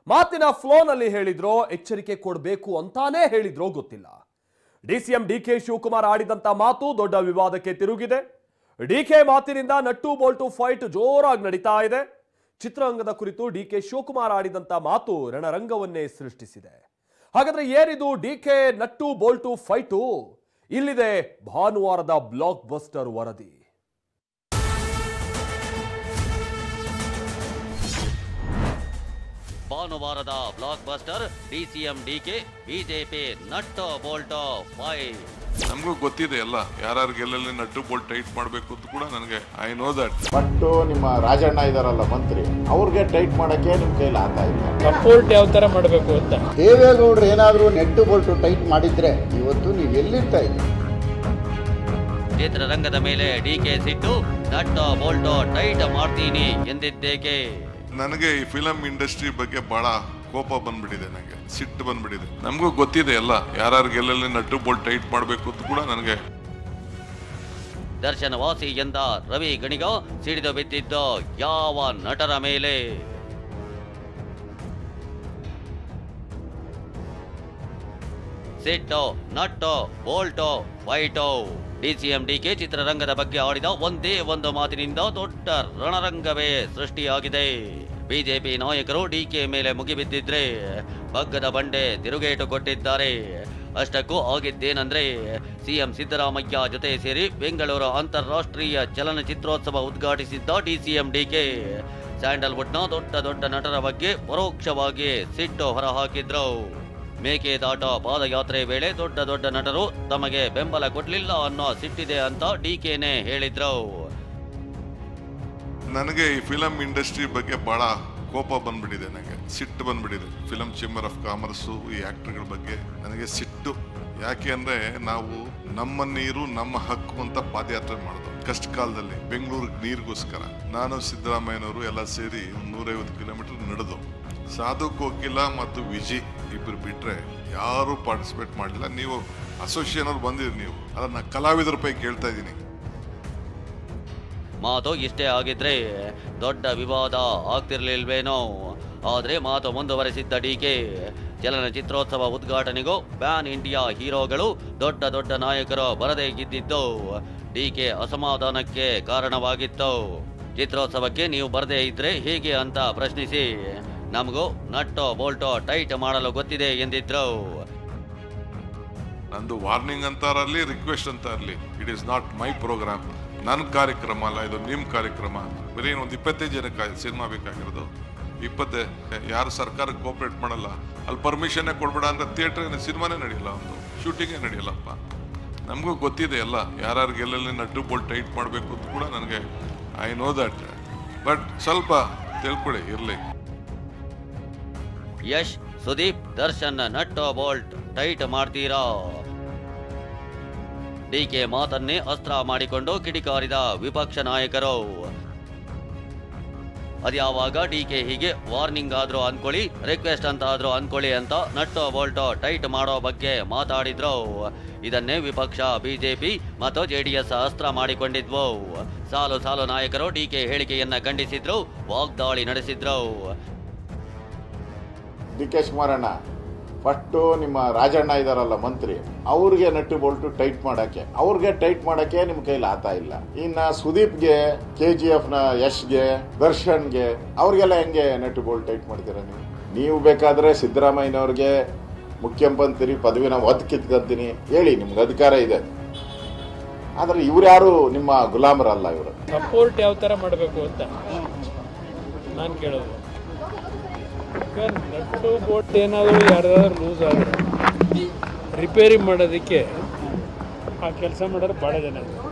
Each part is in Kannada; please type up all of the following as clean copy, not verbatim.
ಮಾತಿನ ಫ್ಲೋನಲ್ಲಿ ಹೇಳಿದ್ರೋ ಎಚ್ಚರಿಕೆ ಕೊಡಬೇಕು ಅಂತಾನೇ ಹೇಳಿದ್ರೋ ಗೊತ್ತಿಲ್ಲ. ಡಿಸಿಎಂ ಡಿಕೆ ಶಿವಕುಮಾರ್ ಆಡಿದಂತ ಮಾತು ದೊಡ್ಡ ವಿವಾದಕ್ಕೆ ತಿರುಗಿದೆ. ಡಿಕೆ ಮಾತಿನಿಂದ ನಟ್ಟು ಬೋಲ್ಟು ಫೈಟ್ ಜೋರಾಗಿ ನಡೀತಾ ಇದೆ. ಚಿತ್ರರಂಗದ ಕುರಿತು ಡಿಕೆ ಶಿವಕುಮಾರ್ ಆಡಿದಂತ ಮಾತು ರಣರಂಗವನ್ನೇ ಸೃಷ್ಟಿಸಿದೆ. ಹಾಗಾದ್ರೆ ಏನಿದು ಡಿಕೆ ನಟ್ಟು ಬೋಲ್ಟು ಫೈಟು? ಇಲ್ಲಿದೆ ಭಾನುವಾರದ ಬ್ಲಾಕ್ ಬಸ್ಟರ್ ವರದಿ. ಭಾನುವಾರದ block buster DCM DK BJP nut bolt fight. ನಮಗೂ ಗೊತ್ತಿದೆ ಎಲ್ಲ ಯಾರು ಗೆಲ್ಲಲ್ಲಿ ನಟ್ಟು ಬೋಲ್ಟ್ ಟೈಟ್ ಮಾಡಬೇಕು ಅಂತ ಕೂಡ ನನಗೆ ಐ ನೋ ದಟ್. ಬಟ್ ನಿಮ್ಮ ರಾಜಣ್ಣ ಇದಾರಲ್ಲ ಮಂತ್ರಿ, ಅವ್ರಿಗೆ ಟೈಟ್ ಮಾಡಕ್ಕೆ ನಿಮ್ ಕೈಲಿ ಆಗ್ತಾ ಇಲ್ಲ. ಸಪೋರ್ಟ್ ಯಾವ ತರ ಮಾಡಬೇಕು ಅಂತ ದೇವೇಗೌಡರು ಏನಾದ್ರು ನೆಟ್ಟು ಬೋಲ್ಟ್ ಟೈಟ್ ಮಾಡಿದ್ರೆ ಇವತ್ತು ನೀವು ಎಲ್ಲಿರ್ತಾ ಇದ್ದೀರಿ? ಚಿತ್ರರಂಗದ ಮೇಲೆ ಡಿಕೆ ಸಿಟ್ಟು, ನಟ್ಟು ಬೋಲ್ಟು ಟೈಟ್ ಮಾಡ್ತೀನಿ ಎಂದಿದ್ದೇಕೆ? ನನಗೆ ಈ ಫಿಲಂ ಇಂಡಸ್ಟ್ರಿ ಬಗ್ಗೆ ಬಹಳ ಕೋಪ ಬಂದ್ಬಿಟ್ಟಿದೆ, ನನಗೆ ಸಿಟ್ಟು ಬಂದ್ಬಿಟ್ಟಿದೆ. ನಮಗೂ ಗೊತ್ತಿದೆ ಎಲ್ಲ ಯಾರು ಗೆಲ್ಲಲ್ಲಿ ನಟ್ಟು ಬೋಲ್ಟ್ ಟೈಟ್ ಮಾಡಬೇಕು ಅಂತ ಕೂಡ ನನಗೆ. ದರ್ಶನ ವಾಸಿ ಎಂದ ರವಿ ಗಣಿಗ ಸಿಡಿದು ಬಿದ್ದಿದ್ದು ಯಾವ ನಟರ ಮೇಲೆ? ಸಿಟ್ಟು, nut bolt fight. DCM DK ಚಿತ್ರರಂಗದ ಬಗ್ಗೆ ಆಡಿದ ಒಂದೇ ಒಂದು ಮಾತಿನಿಂದ ದೊಡ್ಡ ರಣರಂಗವೇ ಸೃಷ್ಟಿಯಾಗಿದೆ. ಬಿಜೆಪಿ ನಾಯಕರು ಡಿಕೆ ಮೇಲೆ ಮುಗಿಬಿದ್ದಿದ್ರೆ ಬಗ್ಗದ ಬಂಡೆ ತಿರುಗೇಟು ಕೊಟ್ಟಿದ್ದಾರೆ. ಅಷ್ಟಕ್ಕೂ ಆಗಿದ್ದೇನೆಂದ್ರೆ ಸಿಎಂ ಸಿದ್ದರಾಮಯ್ಯ ಜೊತೆ ಸೇರಿ ಬೆಂಗಳೂರು ಅಂತಾರಾಷ್ಟ್ರೀಯ ಚಲನಚಿತ್ರೋತ್ಸವ ಉದ್ಘಾಟಿಸಿದ್ದ ಡಿಸಿಎಂ ಡಿಕೆ ಸ್ಯಾಂಡಲ್ವುಡ್ನ ದೊಡ್ಡ ದೊಡ್ಡ ನಟರ ಬಗ್ಗೆ ಪರೋಕ್ಷವಾಗಿ ಸಿಟ್ಟು ಹೊರಹಾಕಿದ್ರು. ಮೇಕೆದಾಟ ಪಾದಯಾತ್ರೆ ವೇಳೆ ದೊಡ್ಡ ದೊಡ್ಡ ನಟರು ತಮಗೆ ಬೆಂಬಲ ಕೊಡ್ಲಿಲ್ಲ ಅನ್ನೋ ಸಿಟ್ಟಿದೆ ಅಂತ ಡಿಕೆನೇ ಹೇಳಿದ್ರು. ನನಗೆ ಈ ಫಿಲಂ ಇಂಡಸ್ಟ್ರಿ ಬಗ್ಗೆ ಬಹಳ ಕೋಪ ಬಂದ್ಬಿಟ್ಟಿದೆ, ನನಗೆ ಸಿಟ್ಟು ಬಂದ್ಬಿಟ್ಟಿದೆ. ಫಿಲಂ ಚೇಂಬರ್ ಆಫ್ ಕಾಮರ್ಸು ಈ ಆಕ್ಟರ್ಗಳ ಬಗ್ಗೆ ನನಗೆ ಸಿಟ್ಟು. ಯಾಕೆ ಅಂದ್ರೆ ನಾವು ನಮ್ಮ ನೀರು ನಮ್ಮ ಹಕ್ಕು ಅಂತ ಪಾದಯಾತ್ರೆ ಮಾಡಿದ್ವು ಕಷ್ಟ ಕಾಲದಲ್ಲಿ ಬೆಂಗಳೂರಿಗೆ ನೀರಿಗೋಸ್ಕರ. ನಾನು ಸಿದ್ದರಾಮಯ್ಯನವರು ಎಲ್ಲ ಸೇರಿ 150 ಕಿಲೋಮೀಟರ್ ನಡೆದು. ಸಾಧು ಕೋಕಿಲ ಮತ್ತು ವಿಜಿ ಇಬ್ಬರು ಬಿಟ್ರೆ ಯಾರು ಪಾರ್ಟಿಸಿಪೇಟ್ ಮಾಡಲಿಲ್ಲ. ನೀವು ಅಸೋಸಿಯೇಷನ್ ಅವ್ರು ಬಂದಿರಿ, ನೀವು ಅದನ್ನ ಕಲಾವಿದರ ಪೈ ಕೇಳ್ತಾ ಇದ್ದೀನಿ. ಮಾತು ಇಷ್ಟೇ ಆಗಿದ್ರೆ ದೊಡ್ಡ ವಿವಾದ ಆಗ್ತಿರ್ಲಿಲ್ವೇನೋ. ಆದ್ರೆ ಮಾತು ಮುಂದುವರೆಸಿದ್ದ ಡಿಕೆ ಚಲನಚಿತ್ರೋತ್ಸವ ಉದ್ಘಾಟನೆಗೂ ಪ್ಯಾನ್ ಇಂಡಿಯಾ ಹೀರೋಗಳು ದೊಡ್ಡ ದೊಡ್ಡ ನಾಯಕರು ಬರದೇ ಇದ್ದಿದ್ದು ಡಿಕೆ ಅಸಮಾಧಾನಕ್ಕೆ ಕಾರಣವಾಗಿತ್ತು. ಚಿತ್ರೋತ್ಸವಕ್ಕೆ ನೀವು ಬರದೇ ಇದ್ರೆ ಹೇಗೆ ಅಂತ ಪ್ರಶ್ನಿಸಿ ನಮಗೂ ನಟ್ಟು ಬೋಲ್ಟು ಟೈಟ್ ಮಾಡಲು ಗೊತ್ತಿದೆ ಎಂದಿದ್ರು. ನಂದು ವಾರ್ನಿಂಗ್ ಅಂತಾರಲ್ಲಿ ರಿಕ್ವೆಸ್ಟ್ ಅಂತ ಇರಲಿ, it is not my programme. ನನ್ನ ಕಾರ್ಯಕ್ರಮ ಅಲ್ಲ ಇದು, ನಿಮ್ಮ ಕಾರ್ಯಕ್ರಮ. ಬರೀ ಒಂದು 25 ಜನಕ್ಕೆ ಸಿನಿಮಾ ಬೇಕಾಗಿರೋದು. 20 ಯಾರು ಸರ್ಕಾರಕ್ಕೆ ಕೋಆಪರೇಟ್ ಮಾಡಲ್ಲ, ಅಲ್ಲಿ ಪರ್ಮಿಷನ್ನೇ ಕೊಡ್ಬೇಡ ಅಂದ್ರೆ ಥಿಯೇಟರ್ ಸಿನಿಮಾನೇ ನಡೆಯಲ್ಲ, ಒಂದು ಶೂಟಿಂಗೇ ನಡೆಯಲ್ಲಪ್ಪ. ನಮಗೂ ಗೊತ್ತಿದೆ ಎಲ್ಲ ಯಾರು ಗೆಲ್ಲಲ್ಲಿ ನಟ್ಟು ಬೋಲ್ಟ್ ಟೈಟ್ ಮಾಡಬೇಕು ಅಂತ ಕೂಡ ನನಗೆ ಐ ನೋ ದಟ್. ಬಟ್ ಸ್ವಲ್ಪ ತಿಳ್ಕೊಳ್ಳಿ ಇರಲಿ. Yash, Sudeep, Darshan nut bolt tight ಮಾಡ್ತೀರಾ? ಡಿಕೆ ಮಾತನ್ನೇ ಅಸ್ತ್ರ ಮಾಡಿಕೊಂಡು ಕಿಡಿಕಾರಿದ ವಿಪಕ್ಷ ನಾಯಕರು. ಅದ್ಯಾವಾಗ ಡಿಕೆ ಹೀಗೆ ವಾರ್ನಿಂಗ್ ಆದ್ರೂ ಅನ್ಕೊಳ್ಳಿ, ರಿಕ್ವೆಸ್ಟ್ ಅಂತ ಆದ್ರೂ ಅನ್ಕೊಳ್ಳಿ ಅಂತ ನಟ್ಟು ಬೋಲ್ಟು ಟೈಟ್ ಮಾಡೋ ಬಗ್ಗೆ ಮಾತಾಡಿದ್ರು. ಇದನ್ನೇ ವಿಪಕ್ಷ ಬಿಜೆಪಿ ಮತ್ತು ಜೆಡಿಎಸ್ ಅಸ್ತ್ರ ಮಾಡಿಕೊಂಡಿದ್ವು. ಸಾಲು ಸಾಲು ನಾಯಕರು ಡಿಕೆ ಹೇಳಿಕೆಯನ್ನ ಖಂಡಿಸಿದ್ರು, ವಾಗ್ದಾಳಿ ನಡೆಸಿದ್ರು. ಡಿ ಕೆ ಶಿವಕುಮಾರಣ್ಣ, ಫಸ್ಟು ನಿಮ್ಮ ರಾಜಣ್ಣ ಇದಾರಲ್ಲ ಮಂತ್ರಿ, ಅವ್ರಿಗೆ ನಟ್ಟು ಬೋಲ್ಟು ಟೈಟ್ ಮಾಡಕ್ಕೆ ನಿಮ್ ಕೈಲಿ ಆಗ್ತಾ ಇಲ್ಲ. ಇನ್ನ ಸುದೀಪ್ಗೆ, KGF ನ ಯಶ್ಗೆ, ದರ್ಶನ್ಗೆ ಅವ್ರಿಗೆಲ್ಲ ಹೆಂಗೆ ನಟ್ಟು ಬೋಲ್ಟ್ ಟೈಟ್ ಮಾಡ್ತೀರಾ ನೀವು ಬೇಕಾದ್ರೆ ಸಿದ್ದರಾಮಯ್ಯನವ್ರಿಗೆ ಮುಖ್ಯಮಂತ್ರಿ ಪದವಿನ ಒತ್ತು ಕಿತ್ಕೊಂತೀನಿ ಹೇಳಿ, ನಿಮ್ಗೆ ಅಧಿಕಾರ ಇದೆ. ಆದ್ರೆ ಇವ್ರ್ಯಾರು ನಿಮ್ಮ ಗುಲಾಮರಲ್ಲ. ಇವರು ಸಪೋರ್ಟ್ ಯಾವ ತರ ಮಾಡಬೇಕು ಅಂತ ನಾನು ಕೇಳೋದು. ನಟ್ಟು ಬೋಲ್ಟ್ ಏನಾದರೂ ಯಾರ್ದಾದ್ರು ಲೂಸ್ ಆದರೆ ರಿಪೇರಿ ಮಾಡೋದಕ್ಕೆ ಆ ಕೆಲಸ ಮಾಡೋರು ಭಾಳ ಜನ.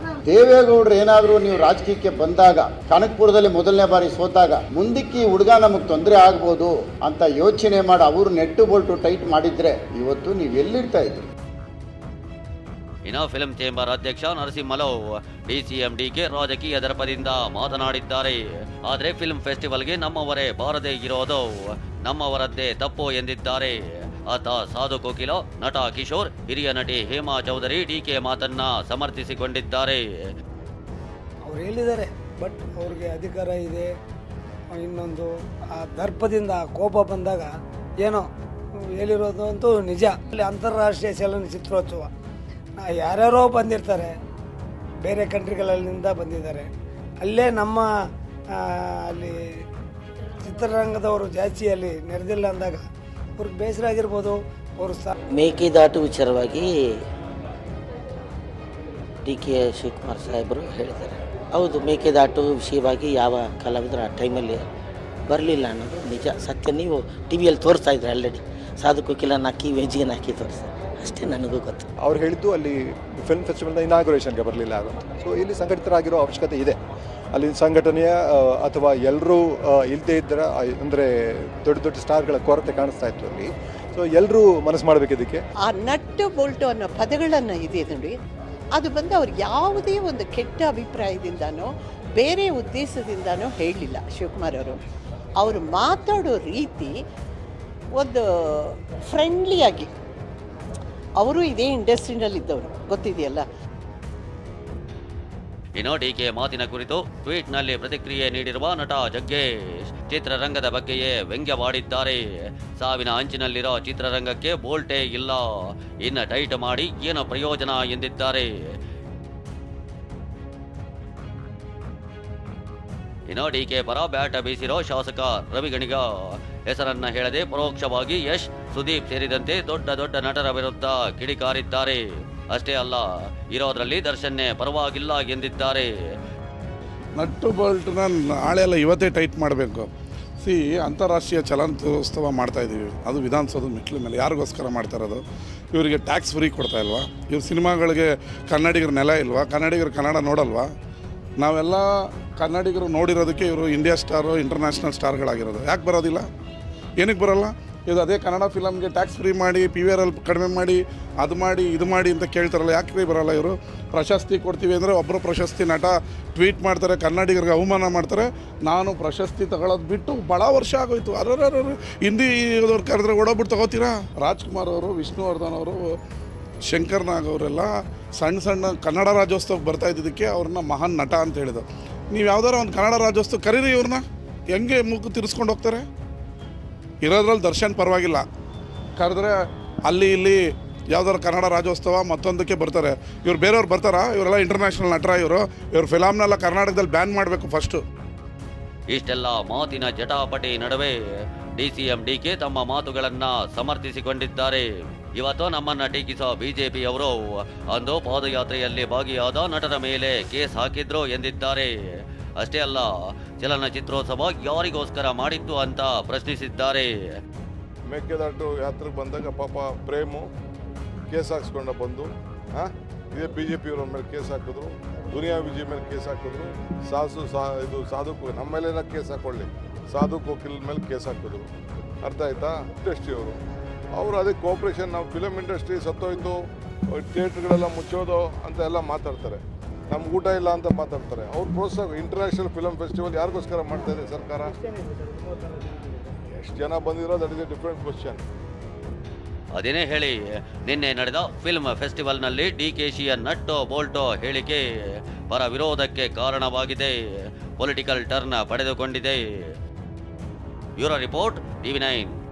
ದೇವೇಗೌಡರು ಏನಾದರೂ ನೀವು ರಾಜಕೀಯಕ್ಕೆ ಬಂದಾಗ, ಕನಕಪುರದಲ್ಲಿ ಮೊದಲನೇ ಬಾರಿ ಸೋತಾಗ, ಮುಂದಕ್ಕೆ ಈ ಹುಡುಗ ನಮಗೆ ತೊಂದರೆ ಆಗ್ಬೋದು ಅಂತ ಯೋಚನೆ ಮಾಡಿ ಅವರು ನೆಟ್ಟು ಬೋಲ್ಟು ಟೈಟ್ ಮಾಡಿದ್ರೆ ಇವತ್ತು ನೀವು ಎಲ್ಲಿರ್ತಾ ಇದ್ರಿ? ಇನ್ನು ಫಿಲ್ಮ್ ಚೇಂಬರ್ ಅಧ್ಯಕ್ಷ ನರಸಿಂಹಲೋ ಡಿಸಿಎಂ ಡಿಕೆ ರಾಜಕೀಯ ದರ್ಪದಿಂದ ಮಾತನಾಡಿದ್ದಾರೆ. ಆದ್ರೆ ಫಿಲ್ಮ್ ಫೆಸ್ಟಿವಲ್ಗೆ ನಮ್ಮವರೇ ಬಾರದೇ ಇರೋದು ನಮ್ಮವರದ್ದೇ ತಪ್ಪು ಎಂದಿದ್ದಾರೆ. ಆತ ಸಾಧು ಕೋಕಿಲ, ನಟ ಕಿಶೋರ್, ಹಿರಿಯ ನಟಿ ಹೇಮಾ ಚೌಧರಿ ಡಿಕೆ ಮಾತನ್ನ ಸಮರ್ಥಿಸಿಕೊಂಡಿದ್ದಾರೆ. ಅವ್ರು ಹೇಳಿದ್ದಾರೆ, ಬಟ್ ಅವ್ರಿಗೆ ಅಧಿಕಾರ ಇದೆ, ಇನ್ನೊಂದು ಆ ದರ್ಪದಿಂದ ಕೋಪ ಬಂದಾಗ ಏನೋ ಹೇಳಿರೋದು ಅಂತೂ ನಿಜ. ಅಲ್ಲಿ ಅಂತಾರಾಷ್ಟ್ರೀಯ ಚಲನಚಿತ್ರೋತ್ಸವ ಯಾರ್ಯಾರೋ ಬಂದಿರ್ತಾರೆ, ಬೇರೆ ಕಂಟ್ರಿಗಳಲ್ಲಿಂದ ಬಂದಿದ್ದಾರೆ. ಅಲ್ಲೇ ನಮ್ಮ ಅಲ್ಲಿ ಚಿತ್ರರಂಗದವರು ಜಾಸ್ತಿ ಅಲ್ಲಿ ನೆರೆದಿಲ್ಲ ಅಂದಾಗ ಅವ್ರಿಗೆ ಬೇಸರ ಆಗಿರ್ಬೋದು. ಅವರು ಮೇಕೆದಾಟು ವಿಚಾರವಾಗಿ DK ಶಿವಕುಮಾರ್ ಸಾಹೇಬರು ಹೇಳಿದ್ದಾರೆ. ಹೌದು, ಮೇಕೆದಾಟು ವಿಷಯವಾಗಿ ಯಾವ ಕಲಾವಿದರು ಆ ಟೈಮಲ್ಲಿ ಬರಲಿಲ್ಲ ಅನ್ನೋದು ನಿಜ, ಸತ್ಯ. ನೀವು TVಯಲ್ಲಿ ತೋರಿಸ್ತಾ ಇದ್ರಿ ಆಲ್ರೆಡಿ, ಸಾಧು ಕೋಕಿಲನ ಹಾಕಿ ವೇಜಿಗೆ ಹಾಕಿ ತೋರಿಸ್ತಾರೆ, ಅಷ್ಟೇ ನನಗೂ ಗೊತ್ತು. ಅವ್ರು ಹೇಳಿದ್ದು ಅಲ್ಲಿ ಫಿಲ್ಮ್ ಫೆಸ್ಟಿವಲ್ನ ಇನಾಗ್ರೇಷನ್ಗೆ ಬರಲಿಲ್ಲ ಆಗುತ್ತೆ. ಸೊ ಇಲ್ಲಿ ಸಂಘಟಿತರಾಗಿರೋ ಅವಶ್ಯಕತೆ ಇದೆ. ಅಲ್ಲಿ ಸಂಘಟನೆಯ ಅಥವಾ ಎಲ್ಲರೂ ಇಲ್ಲದೇ ಇದ್ದರೆ ಅಂದರೆ ದೊಡ್ಡ ದೊಡ್ಡ ಸ್ಟಾರ್ಗಳ ಕೊರತೆ ಕಾಣಿಸ್ತಾ ಇತ್ತು ಅಲ್ಲಿ. ಸೊ ಎಲ್ಲರೂ ಮನಸ್ಸು ಮಾಡಬೇಕು ಇದಕ್ಕೆ. ಆ ನಟ್ಟು ಬೋಲ್ಟು ಅನ್ನೋ ಪದಗಳನ್ನು ಇದೆ ನೋಡಿ, ಅದು ಬಂದು ಅವ್ರು ಯಾವುದೇ ಒಂದು ಕೆಟ್ಟ ಅಭಿಪ್ರಾಯದಿಂದನೋ ಬೇರೆ ಉದ್ದೇಶದಿಂದನೋ ಹೇಳಲಿಲ್ಲ ಶಿವಕುಮಾರ್ ಅವರು. ಅವರು ಮಾತಾಡೋ ರೀತಿ ಒಂದು ಫ್ರೆಂಡ್ಲಿಯಾಗಿ, ಅವರು ಇದೇ ಇಂಡಸ್ಟ್ರಿನಲ್ಲಿದ್ದವರು ಗೊತ್ತಿದೆಯಲ್ಲ. ಇನ್ನು DK ಮಾತಿನ ಕುರಿತು ಟ್ವೀಟ್ನಲ್ಲಿ ಪ್ರತಿಕ್ರಿಯೆ ನೀಡಿರುವ ನಟ ಜಗ್ಗೇಶ್ ಚಿತ್ರರಂಗದ ಬಗ್ಗೆಯೇ ವ್ಯಂಗ್ಯವಾಡಿದ್ದಾರೆ. ಸಾವಿನ ಅಂಚಿನಲ್ಲಿರೋ ಚಿತ್ರರಂಗಕ್ಕೆ ಬೋಲ್ಟೇ ಇಲ್ಲ, ಇನ್ನು ಟೈಟ್ ಮಾಡಿ ಏನೋ ಪ್ರಯೋಜನ ಎಂದಿದ್ದಾರೆ. ಇನ್ನು DK ಪರ ಬ್ಯಾಟ ಬೀಸಿರೋ ಶಾಸಕ ರವಿ ಗಣಿಗ ಹೆಸರನ್ನ ಹೇಳದೆ ಪರೋಕ್ಷವಾಗಿ ಯಶ್, ಸುದೀಪ್ ಸೇರಿದಂತೆ ದೊಡ್ಡ ದೊಡ್ಡ ನಟರ ವಿರುದ್ಧ ಕಿಡಿಕಾರಿದ್ದಾರೆ. ಅಷ್ಟೇ ಅಲ್ಲ, ಇರೋದ್ರಲ್ಲಿ ದರ್ಶನ್ನೇ ಪರವಾಗಿಲ್ಲ ಎಂದಿದ್ದಾರೆ. ನಟ್ಟು ಬೋಲ್ಟ್ನ ನಾಳೆ ಎಲ್ಲ ಇವತ್ತೇ ಟೈಟ್ ಮಾಡಬೇಕು. ಅಂತಾರಾಷ್ಟ್ರೀಯ ಚಲನಚಿತ್ರೋತ್ಸವ ಮಾಡ್ತಾ ಇದ್ದೀವಿ, ಅದು ವಿಧಾನಸೌಧದ ಮೆಟ್ಲ ಮೇಲೆ. ಯಾರಿಗೋಸ್ಕರ ಮಾಡ್ತಾ ಇರೋದು? ಇವರಿಗೆ ಟ್ಯಾಕ್ಸ್ ಫ್ರೀ ಕೊಡ್ತಾ ಇಲ್ವಾ? ಇವ್ರ ಸಿನಿಮಾಗಳಿಗೆ ಕನ್ನಡಿಗರ ನೆಲ ಇಲ್ವಾ? ಕನ್ನಡಿಗರು ಕನ್ನಡ ನೋಡಲ್ವಾ? ನಾವೆಲ್ಲ ಕನ್ನಡಿಗರು ನೋಡಿರೋದಕ್ಕೆ ಇವರು ಇಂಡಿಯಾ ಸ್ಟಾರು, ಇಂಟರ್ನ್ಯಾಷನಲ್ ಸ್ಟಾರ್ಗಳಾಗಿರೋದು. ಯಾಕೆ ಬರೋದಿಲ್ಲ? ಏನಕ್ಕೆ ಬರೋಲ್ಲ? ಇದು ಅದೇ ಕನ್ನಡ ಫಿಲಮ್ಗೆ ಟ್ಯಾಕ್ಸ್ ಫ್ರೀ ಮಾಡಿ, PVR ಕಡಿಮೆ ಮಾಡಿ, ಅದು ಮಾಡಿ ಇದು ಮಾಡಿ ಅಂತ ಕೇಳ್ತಾರಲ್ಲ, ಯಾಕೆ ಫ್ರೀ ಬರೋಲ್ಲ ಇವರು? ಪ್ರಶಸ್ತಿ ಕೊಡ್ತೀವಿ ಅಂದರೆ ಒಬ್ಬರು ಪ್ರಶಸ್ತಿ ನಟ ಟ್ವೀಟ್ ಮಾಡ್ತಾರೆ, ಕನ್ನಡಿಗರಿಗೆ ಅವಮಾನ ಮಾಡ್ತಾರೆ. ನಾನು ಪ್ರಶಸ್ತಿ ತಗೊಳ್ಳೋದು ಬಿಟ್ಟು ಭಾಳ ವರ್ಷ ಆಗೋಯ್ತು. ಅರ್ರರ್ರ ಹಿಂದಿದವ್ರು ಕರೆದ್ರೆ ಓಡೋಗ್ಬಿಟ್ಟು ತಗೋತೀರಾ? ರಾಜ್ಕುಮಾರ್ ಅವರು, ವಿಷ್ಣುವರ್ಧನ್ ಅವರು, ಶಂಕರ್ ನಾಗ್ ಅವರೆಲ್ಲ ಸಣ್ಣ ಸಣ್ಣ ಕನ್ನಡ ರಾಜ್ಯೋತ್ಸವಕ್ಕೆ ಬರ್ತಾ ಇದ್ದಿದ್ದಕ್ಕೆ ಅವ್ರನ್ನ ಮಹಾನ್ ನಟ ಅಂತ ಹೇಳಿದ್ರು. ನೀವು ಯಾವ್ದಾರ ಒಂದು ಕನ್ನಡ ರಾಜ್ಯೋತ್ಸವ ಕರೀರಿ, ಇವ್ರನ್ನ ಹೆಂಗೆ ಮೂಗು ತಿರ್ಸ್ಕೊಂಡು ಹೋಗ್ತಾರೆ? ಇರೋದ್ರಲ್ಲಿ ದರ್ಶನ್ ಪರವಾಗಿಲ್ಲ, ಕರೆದ್ರೆ ಅಲ್ಲಿ ಇಲ್ಲಿ ಯಾವ್ದಾರು ಕನ್ನಡ ರಾಜ್ಯೋತ್ಸವ ಮತ್ತೊಂದಕ್ಕೆ ಬರ್ತಾರೆ. ಇವ್ರು ಬೇರೆಯವ್ರು ಬರ್ತಾರಾ? ಇವರೆಲ್ಲ ಇಂಟರ್ನ್ಯಾಷನಲ್ ನಟರ. ಇವ್ರ ಫಿಲಮ್ನೆಲ್ಲ ಕರ್ನಾಟಕದಲ್ಲಿ ಬ್ಯಾನ್ ಮಾಡಬೇಕು ಫಸ್ಟು. ಇಷ್ಟೆಲ್ಲ ಮಾತಿನ ಜಟಾಪಟಿ ನಡುವೆ DCM DK ತಮ್ಮ ಮಾತುಗಳನ್ನ ಸಮರ್ಥಿಸಿಕೊಂಡಿದ್ದಾರೆ. ಇವತ್ತು ನಮ್ಮನ್ನ ಟೀಕಿಸೋ ಬಿಜೆಪಿ ಅವರು ಅಂದು ಪಾದಯಾತ್ರೆಯಲ್ಲಿ ಭಾಗಿಯಾದ ನಟರ ಮೇಲೆ ಕೇಸ್ ಹಾಕಿದ್ರು ಎಂದಿದ್ದಾರೆ. ಅಷ್ಟೇ ಅಲ್ಲ, ಚಲನಚಿತ್ರೋತ್ಸವ ಯಾರಿಗೋಸ್ಕರ ಮಾಡಿತ್ತು ಅಂತ ಪ್ರಶ್ನಿಸಿದ್ದಾರೆ. ಮೇಕೆದಾಟು ಯಾತ್ರೆಗೆ ಬಂದಾಗ ಪಾಪ ಪ್ರೇಮು ಕೇಸ್ ಹಾಕ್ಸ್ಕೊಂಡ ಬಂದು ಇದೇ BJP-ಯವರ ಮೇಲೆ ಕೇಸ್ ಹಾಕಿದ್ರು, ದುನಿಯಾ ವಿಜಯ್ ಮೇಲೆ ಕೇಸ್ ಹಾಕಿದ್ರು, ಸಾಧು ನಮ್ಮ ಮೇಲೆಲ್ಲ ಕೇಸ್ ಹಾಕೊಳ್ಳಿ, ಸಾಧು ಕೋಕಿಲ್ ಮೇಲೆ ಕೇಸ್ ಹಾಕಿದ್ರು. ಅರ್ಥ ಆಯ್ತಾ? ಇಂಡಸ್ಟ್ರಿಯವರು ಅವರು ಅದೇ ಕೋಆಪ್ರೇಷನ್, ನಾವು ಫಿಲಮ್ ಇಂಡಸ್ಟ್ರಿ ಸತ್ತೋಯ್ತು, ಥಿಯೇಟ್ರ್ಗಳೆಲ್ಲ ಮುಚ್ಚೋದು ಅಂತ ಎಲ್ಲ ಮಾತಾಡ್ತಾರೆ. ನಮ್ಗೆ ಊಟ ಇಲ್ಲ ಅಂತ ಮಾತಾಡ್ತಾರೆ. ಅವ್ರು ಪ್ರೋತ್ಸಾಹ. ಇಂಟರ್ನ್ಯಾಷನಲ್ ಫಿಲಮ್ ಫೆಸ್ಟಿವಲ್ ಯಾರಿಗೋಸ್ಕರ ಮಾಡ್ತಾ ಇದೆ ಸರ್ಕಾರ? ಎಷ್ಟು ಜನ ಬಂದಿರೋ that is A different question. ಅದೇನೇ ಹೇಳಿ, ನಿನ್ನೆ ನಡೆದ ಫಿಲ್ಮ್ ಫೆಸ್ಟಿವಲ್ನಲ್ಲಿ DKಶಿಯ ನಟ್ಟು ಬೋಲ್ಟೋ ಹೇಳಿಕೆ ಪರ ವಿರೋಧಕ್ಕೆ ಕಾರಣವಾಗಿದೆ, ಪೊಲಿಟಿಕಲ್ ಟರ್ನ್ ಪಡೆದುಕೊಂಡಿದೆ. Bureau report, TV9.